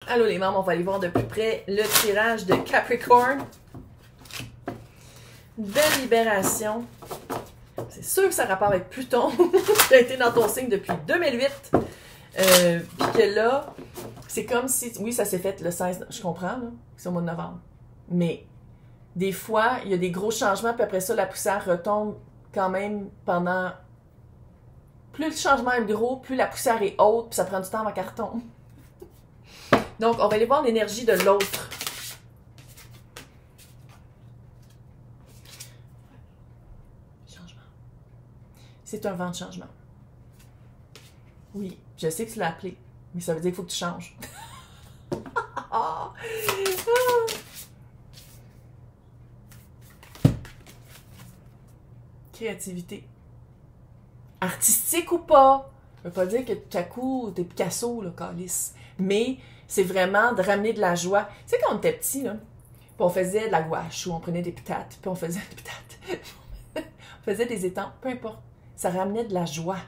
Allô les membres, on va aller voir de plus près le tirage de Capricorn. De libération. C'est sûr que ça a rapport avec Pluton, qui a été dans ton signe depuis 2008. Puis que là, c'est comme si... Oui, ça s'est fait le 16... Je comprends, là. C'est au mois de novembre. Mais des fois, il y a des gros changements, puis après ça, la poussière retombe quand même pendant... Plus le changement est gros, plus la poussière est haute, puis ça prend du temps avant qu'elle retombe. Donc, on va aller voir l'énergie de l'autre. Changement. C'est un vent de changement. Oui, je sais que tu l'as appelé, mais ça veut dire qu'il faut que tu changes. Créativité. Artistique ou pas. Ça veut pas dire que tout à coup, t'es Picasso, là, calice. Mais c'est vraiment de ramener de la joie. Tu sais, quand on était petit, là, puis on faisait de la gouache, ou on prenait des pitates, puis on faisait des pitates. On faisait des étampes, peu importe. Ça ramenait de la joie.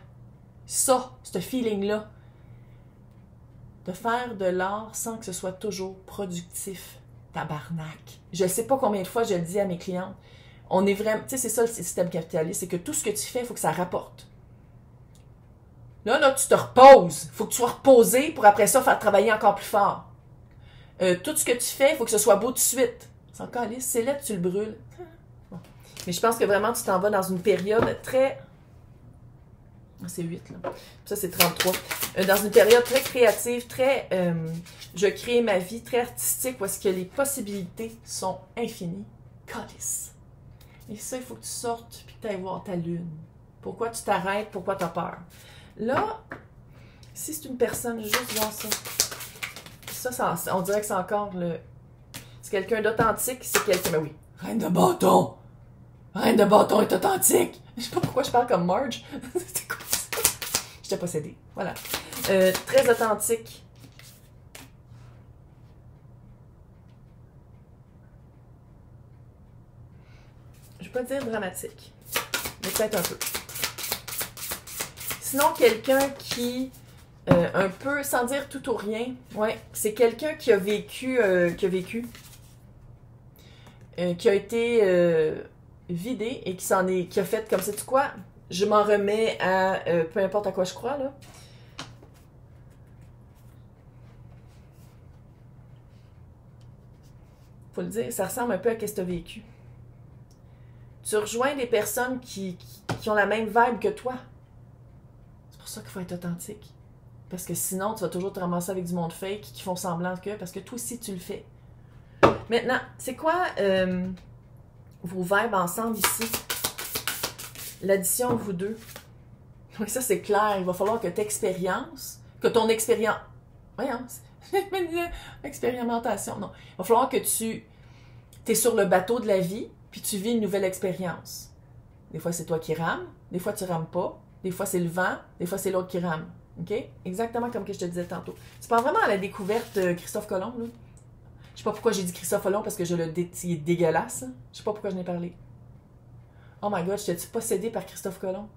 Ça, ce feeling-là. De faire de l'art sans que ce soit toujours productif. Tabarnak. Je sais pas combien de fois je le dis à mes clientes. On est vraiment... Tu sais, c'est ça le système capitaliste, c'est que tout ce que tu fais, il faut que ça rapporte. Là, tu te reposes. Il faut que tu sois reposé pour après ça faire travailler encore plus fort. Tout ce que tu fais, il faut que ce soit beau tout de suite. C'est encore lisse, c'est là que tu le brûles. Bon. Mais je pense que vraiment, tu t'en vas dans une période très... C'est 8, là. Ça, c'est 33. Dans une période très créative, très... je crée ma vie, très artistique, où est-ce que les possibilités sont infinies. Calice. Et ça, il faut que tu sortes puis que tu ailles voir ta lune. Pourquoi tu t'arrêtes? Pourquoi tu as peur? Là, si c'est une personne, juste voir ça. Ça, on dirait que c'est encore le... C'est quelqu'un d'authentique, c'est quelqu'un... Ben oui. Reine de bâton! Reine de bâton est authentique! Je sais pas pourquoi je parle comme Marge. C'était quoi ça? J'étais possédée. Voilà. Très authentique. Je vais pas dire dramatique. Mais peut-être un peu. Sinon, quelqu'un qui... un peu, sans dire tout ou rien, ouais, c'est quelqu'un qui a vécu, qui a été vidé et qui a fait comme, sais-tu quoi, je m'en remets à peu importe à quoi je crois, là. Faut le dire, ça ressemble un peu à ce que tu as vécu. Tu rejoins des personnes qui ont la même vibe que toi. C'est pour ça qu'il faut être authentique. Parce que sinon, tu vas toujours te ramasser avec du monde fake qui font semblant que... Parce que toi aussi, tu le fais. Maintenant, c'est quoi vos vibes ensemble ici? L'addition de vous deux. Oui, ça, c'est clair. Il va falloir que tu expériences, que ton expérience... Voyons, expérimentation, non. Il va falloir que tu es sur le bateau de la vie, puis tu vis une nouvelle expérience. Des fois, c'est toi qui rames. Des fois, tu rames pas. Des fois, c'est le vent. Des fois, c'est l'autre qui rame. OK? Exactement comme que je te disais tantôt. Tu penses vraiment à la découverte Christophe Colomb, là? Je sais pas pourquoi j'ai dit Christophe Colomb, parce que il est dégueulasse. Hein? Je sais pas pourquoi je n'ai parlé. Oh my God, j'étais-tu possédée par Christophe Colomb?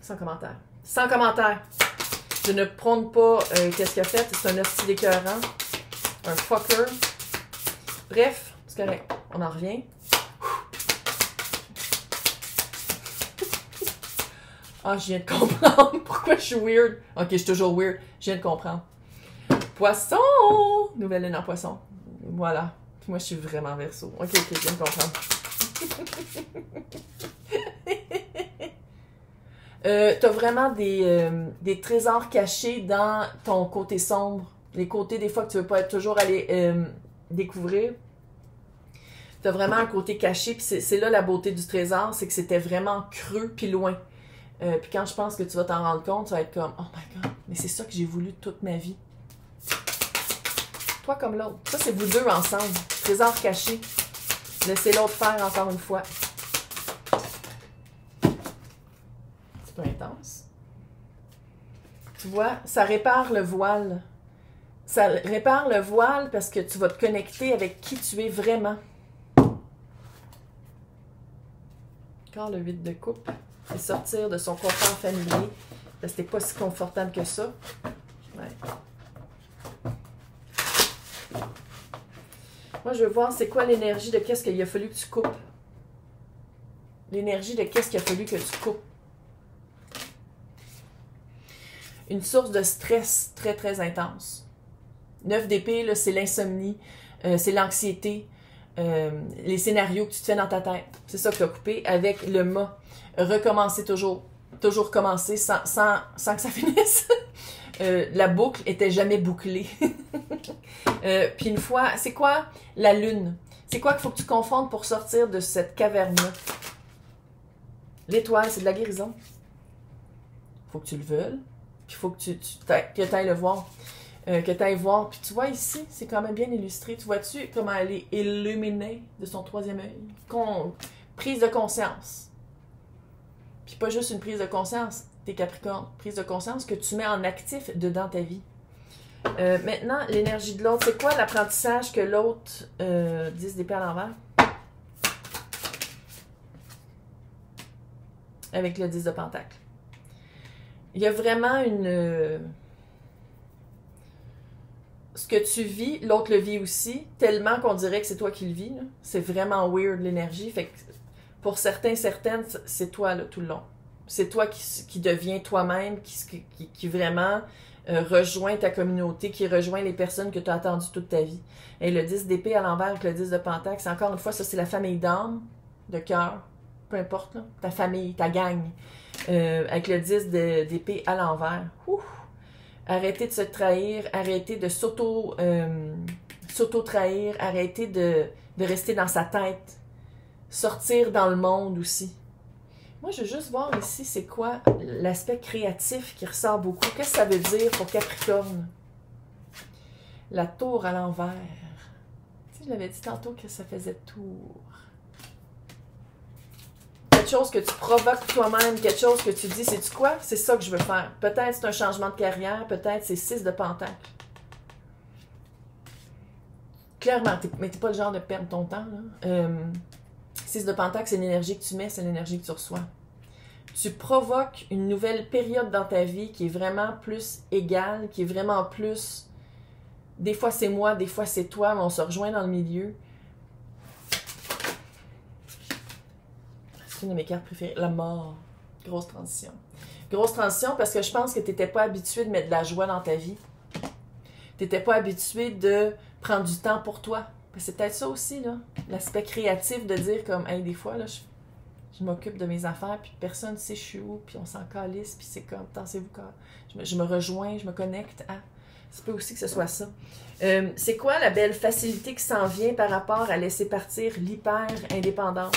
Sans commentaire. Sans commentaire. Je ne prône pas qu'est-ce qu'il a fait. C'est un hostile écœurant. Un fucker. Bref, c'est correct. On en revient. Ah, je viens de comprendre pourquoi je suis weird. Ok, je suis toujours weird. Je viens de comprendre. Poisson! Nouvelle lune en poisson. Voilà. Puis moi, je suis vraiment verso. Ok, je viens de comprendre. T'as vraiment des trésors cachés dans ton côté sombre. Les côtés, des fois, que tu veux pas toujours aller découvrir. T'as vraiment un côté caché. Puis c'est là la beauté du trésor. C'est que c'était vraiment creux puis loin. Puis quand je pense que tu vas t'en rendre compte, tu vas être comme « Oh my God, mais c'est ça que j'ai voulu toute ma vie. » Toi comme l'autre. Ça, c'est vous deux ensemble. Trésor caché. Laissez l'autre faire encore une fois. C'est peu intense. Tu vois, ça répare le voile. Ça répare le voile parce que tu vas te connecter avec qui tu es vraiment. Encore le 8 de coupe. C'est sortir de son confort familier. Parce que t'es pas si confortable que ça. Ouais. Moi, je veux voir c'est quoi l'énergie de qu'est-ce qu'il a fallu que tu coupes. L'énergie de qu'est-ce qu'il a fallu que tu coupes. Une source de stress très, très intense. 9 d'épée, là, c'est l'insomnie, c'est l'anxiété, les scénarios que tu te fais dans ta tête. C'est ça que tu as coupé avec le mât. Recommencer toujours. Toujours recommencer sans que ça finisse. La boucle était jamais bouclée. Puis une fois, c'est quoi la lune? C'est quoi qu'il faut que tu confondes pour sortir de cette caverne-là? L'étoile, c'est de la guérison. Faut que tu le veuilles. Puis il faut que tu ailles le voir. Que tu ailles voir. Puis tu vois ici, c'est quand même bien illustré. Tu vois-tu comment elle est illuminée de son troisième œil? Prise de conscience. Puis pas juste une prise de conscience, t'es Capricorne. Prise de conscience que tu mets en actif dedans ta vie. Maintenant, l'énergie de l'autre, c'est quoi l'apprentissage que l'autre 10 d'épée à l'envers? Avec le 10 de pentacle. Il y a vraiment une... Ce que tu vis, l'autre le vit aussi, tellement qu'on dirait que c'est toi qui le vis. C'est vraiment weird l'énergie. Fait que pour certains, certaines, c'est toi là, tout le long. C'est toi qui deviens toi-même, qui vraiment rejoint ta communauté, qui rejoint les personnes que tu as attendues toute ta vie. Et le 10 d'épée à l'envers avec le 10 de pentacle, c'est encore une fois, ça c'est la famille d'âme, de cœur, peu importe, là, ta famille, ta gang. Avec le 10 d'épée à l'envers. Arrêtez de se trahir, arrêtez de s'auto-trahir, arrêtez de rester dans sa tête. Sortir dans le monde aussi. Moi, je veux juste voir ici, c'est quoi l'aspect créatif qui ressort beaucoup. Qu'est-ce que ça veut dire pour Capricorne? La tour à l'envers. Tu sais, je l'avais dit tantôt que ça faisait tour. Quelque chose que tu provoques toi-même, quelque chose que tu dis, sais-tu quoi? C'est ça que je veux faire. Peut-être c'est un changement de carrière, peut-être c'est 6 de pentacle. Clairement, mais t'es pas le genre de perdre ton temps, là. 6 de pentacle, c'est l'énergie que tu mets, c'est l'énergie que tu reçois. Tu provoques une nouvelle période dans ta vie qui est vraiment plus égale, qui est vraiment plus... Des fois c'est moi, des fois c'est toi, mais on se rejoint dans le milieu. C'est une de mes cartes préférées. La mort. Grosse transition. Grosse transition parce que je pense que tu n'étais pas habitué de mettre de la joie dans ta vie. Tu n'étais pas habitué de prendre du temps pour toi. C'est peut-être ça aussi, là. L'aspect créatif de dire comme, hey, des fois, là, je m'occupe de mes affaires, puis personne ne sait je suis où, puis on s'en calisse, puis c'est comme, pensez-vous quand je me rejoins, je me connecte à... Ça peut aussi que ce soit ça. C'est quoi la belle facilité qui s'en vient par rapport à laisser partir l'hyper-indépendance?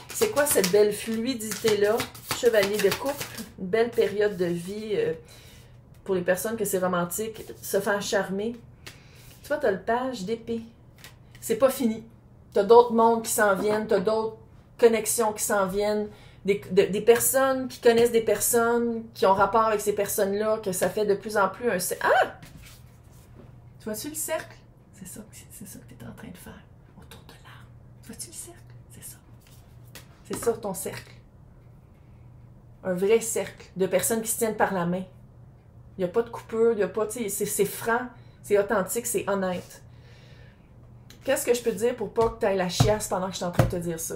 C'est quoi cette belle fluidité-là? Chevalier de couple, une belle période de vie pour les personnes que c'est romantique, se faire charmer. Tu vois, tu as le page d'épée. C'est pas fini. Tu as d'autres mondes qui s'en viennent, tu as d'autres connexions qui s'en viennent, des personnes qui connaissent des personnes, qui ont rapport avec ces personnes-là, que ça fait de plus en plus un... Ah! Tu vois-tu le cercle? C'est ça que tu es en train de faire autour de l'arbre. Tu vois-tu le cercle? C'est ça. C'est ça ton cercle. Un vrai cercle de personnes qui se tiennent par la main. Il n'y a pas de coupure, il n'y a pas... C'est franc, c'est authentique, c'est honnête. Qu'est-ce que je peux te dire pour pas que tu ailles la chiasse pendant que je suis en train de te dire ça?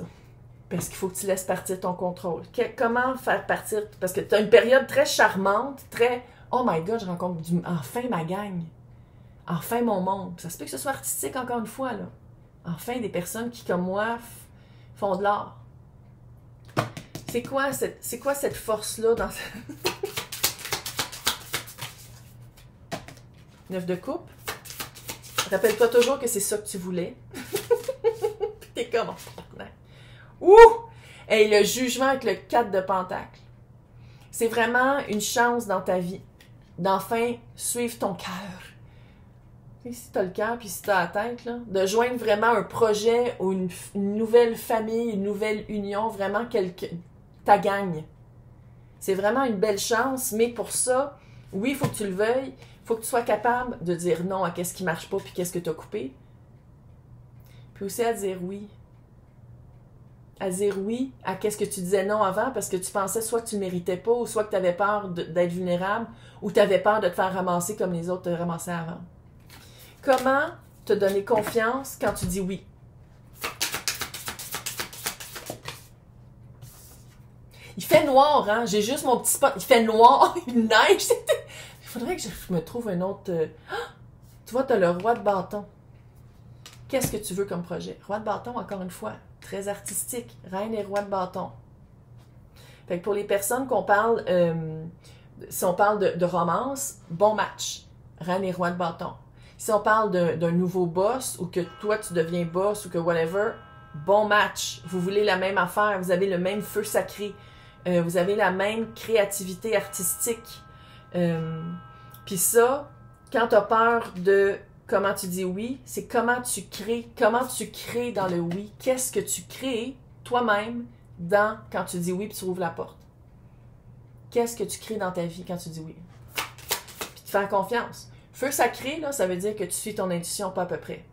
Parce qu'il faut que tu laisses partir ton contrôle. Comment faire partir? Parce que tu as une période très charmante, très... Oh my God, je rencontre enfin ma gang. Enfin mon monde. Ça se peut que ce soit artistique encore une fois, là. Enfin des personnes qui, comme moi, font de l'art. C'est quoi cette force-là dans... 9 de coupe. Rappelle-toi toujours que c'est ça que tu voulais. Puis t'es comme... Ouh! Et le jugement avec le 4 de pentacle. C'est vraiment une chance dans ta vie d'enfin suivre ton cœur. Si tu as le cœur puis si tu as la tête, là, de joindre vraiment un projet ou une nouvelle famille, une nouvelle union, vraiment ta gagne. C'est vraiment une belle chance, mais pour ça, oui, il faut que tu le veuilles, il faut que tu sois capable de dire non à qu'est-ce qui marche pas puis qu'est-ce que tu as coupé. Puis aussi à dire oui. À dire oui à qu'est-ce que tu disais non avant parce que tu pensais soit que tu ne méritais pas ou soit que tu avais peur d'être vulnérable ou tu avais peur de te faire ramasser comme les autres te ramassaient avant. Comment te donner confiance quand tu dis oui. Il fait noir, hein? J'ai juste mon petit spot. Il fait noir, il neige. Il faudrait que je me trouve un autre... Tu vois, tu as le roi de bâton. Qu'est-ce que tu veux comme projet? Roi de bâton, encore une fois, très artistique. Reine et roi de bâton. Fait que pour les personnes qu'on parle... si on parle de romance, bon match. Reine et roi de bâton. Si on parle d'un nouveau boss, ou que toi, tu deviens boss, ou que whatever, bon match. Vous voulez la même affaire, vous avez le même feu sacré. Vous avez la même créativité artistique. Puis ça, quand tu as peur de comment tu dis oui, c'est comment tu crées dans le oui. Qu'est-ce que tu crées toi-même quand tu dis oui puis tu ouvres la porte. Qu'est-ce que tu crées dans ta vie quand tu dis oui? Puis te faire confiance. Feu sacré, là, ça veut dire que tu suis ton intuition pas à peu près.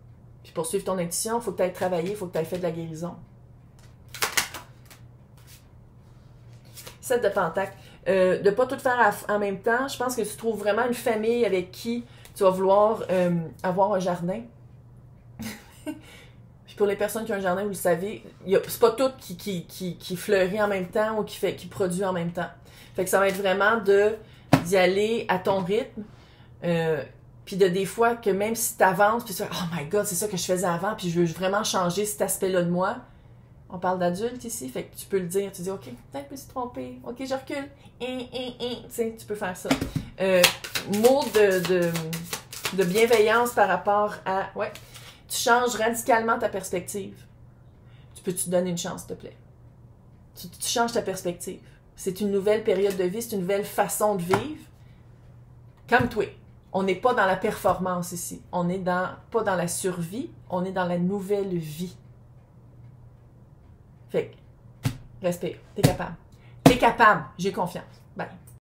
Puis pour suivre ton intuition, il faut que tu ailles travailler, il faut que tu ailles fait de la guérison. 7 de Pentacle. De ne pas tout faire en même temps. Je pense que tu trouves vraiment une famille avec qui tu vas vouloir avoir un jardin. Puis pour les personnes qui ont un jardin, vous le savez, c'est pas tout qui fleurit en même temps ou qui produit en même temps. Fait que ça va être vraiment d'y aller à ton rythme. Puis des fois que même si tu avances, puis tu fais « Oh my God, c'est ça que je faisais avant, puis je veux vraiment changer cet aspect-là de moi. » On parle d'adulte ici, fait que tu peux le dire. Tu dis « Ok, peut-être que je me suis trompée. Ok, je recule. » Tu sais, tu peux faire ça. Mot de bienveillance par rapport à... Ouais, tu changes radicalement ta perspective. Tu peux te donner une chance, s'il te plaît? Tu changes ta perspective. C'est une nouvelle période de vie, c'est une nouvelle façon de vivre. Calme-toi. On n'est pas dans la performance ici. On n'est pas dans la survie, on est dans la nouvelle vie. Fait que, respire. T'es capable. T'es capable. J'ai confiance. Bye.